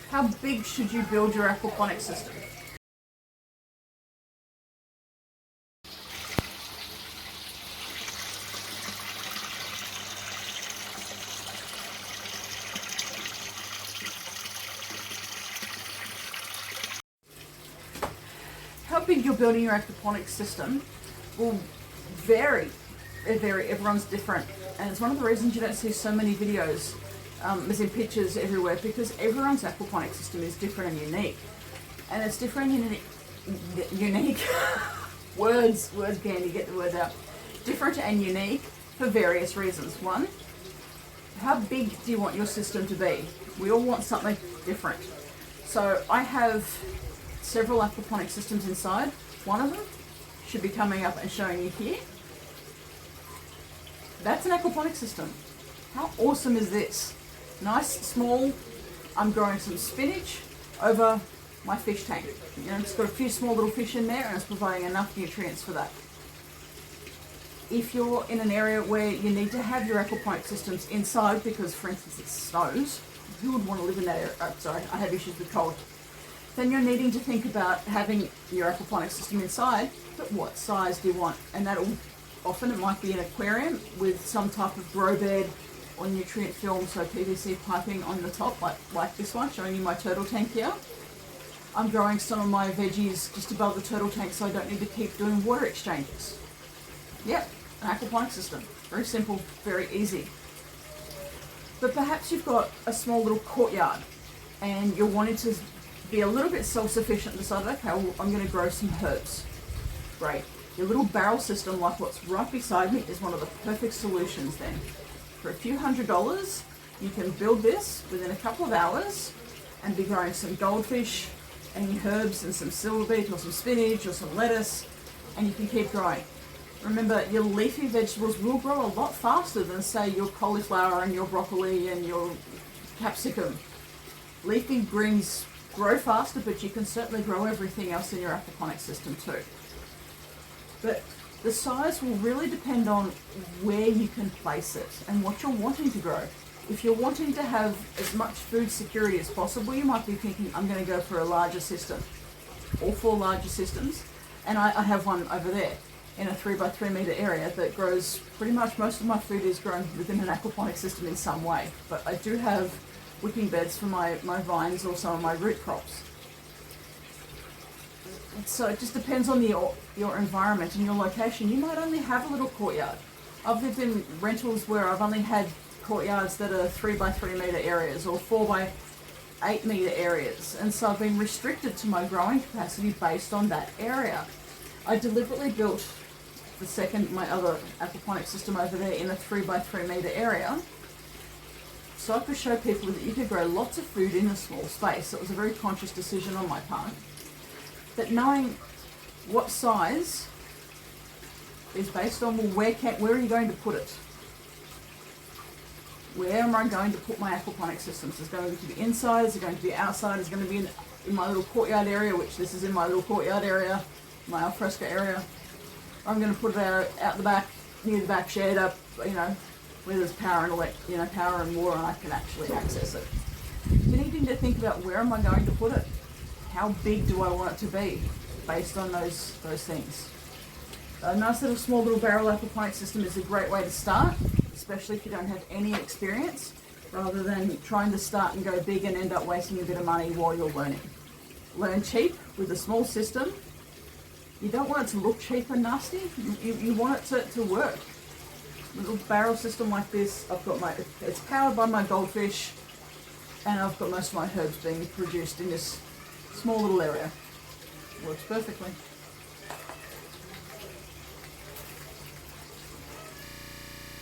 How big should you build your aquaponics system? How big you're building your aquaponics system will vary. Everyone's different, and it's one of the reasons you don't see so many videos, as in pictures everywhere, because everyone's aquaponics system is different and unique. And it's different and unique. words, Candy, get the words out. Different and unique for various reasons. One, how big do you want your system to be? We all want something different. So I have several aquaponic systems inside. One of them should be coming up and showing you here. That's an aquaponic system. How awesome is this? Nice, small. I'm growing some spinach over my fish tank. You know, it's got a few small little fish in there and it's providing enough nutrients for that. If you're in an area where you need to have your aquaponic systems inside because, for instance, it snows, who would want to live in that area? Oh, sorry, I have issues with cold. Then you're needing to think about having your aquaponic system inside, but what size do you want? And that'll often, it might be an aquarium with some type of grow bed or nutrient film, so PVC piping on the top, like this one, showing you my turtle tank here. I'm growing some of my veggies just above the turtle tank so I don't need to keep doing water exchanges. Yep, an aquaponic system. Very simple, very easy. But perhaps you've got a small little courtyard and you're wanting to be a little bit self-sufficient and decided, okay, well, I'm going to grow some herbs. Great. Your little barrel system, like what's right beside me, is one of the perfect solutions then. For a few $100s, you can build this within a couple of hours and be growing some goldfish and your herbs and some silver beet or some spinach or some lettuce, and you can keep growing. Remember, your leafy vegetables will grow a lot faster than, say, your cauliflower and your broccoli and your capsicum. Leafy greens grow faster, but you can certainly grow everything else in your aquaponic system too. But the size will really depend on where you can place it and what you're wanting to grow. If you're wanting to have as much food security as possible, you might be thinking, I'm going to go for a larger system, or 4 larger systems. And I have one over there in a 3x3 meter area that grows pretty much, most of my food is grown within an aquaponic system in some way. But I do have wicking beds for my vines or some of my root crops. So it just depends on your environment and your location. You might only have a little courtyard. I've lived in rentals where I've only had courtyards that are 3x3 meter areas or 4x8 meter areas, and so I've been restricted to my growing capacity based on that area. I deliberately built my other aquaponic system over there in a 3x3 meter area, so I could show people that you could grow lots of food in a small space. So it was a very conscious decision on my part. But knowing what size is based on, well, where are you going to put it? Where am I going to put my aquaponic systems? Is it going to be inside? Is it going to be outside? Is it going to be in my little courtyard area, which this is in my little courtyard area, my alfresco area? Or I'm going to put it out the back, near the back shed up, you know, where there's power and power and water, and I can actually access it. You're needing to think about, where am I going to put it? How big do I want it to be, based on those things. A nice little small little barrel aquaponic system is a great way to start, especially if you don't have any experience, rather than trying to start and go big and end up wasting a bit of money while you're learning. Learn cheap with a small system. You don't want it to look cheap and nasty. You want it to work. A little barrel system like this, it's powered by my goldfish, and I've got most of my herbs being produced in this small little area. Works perfectly.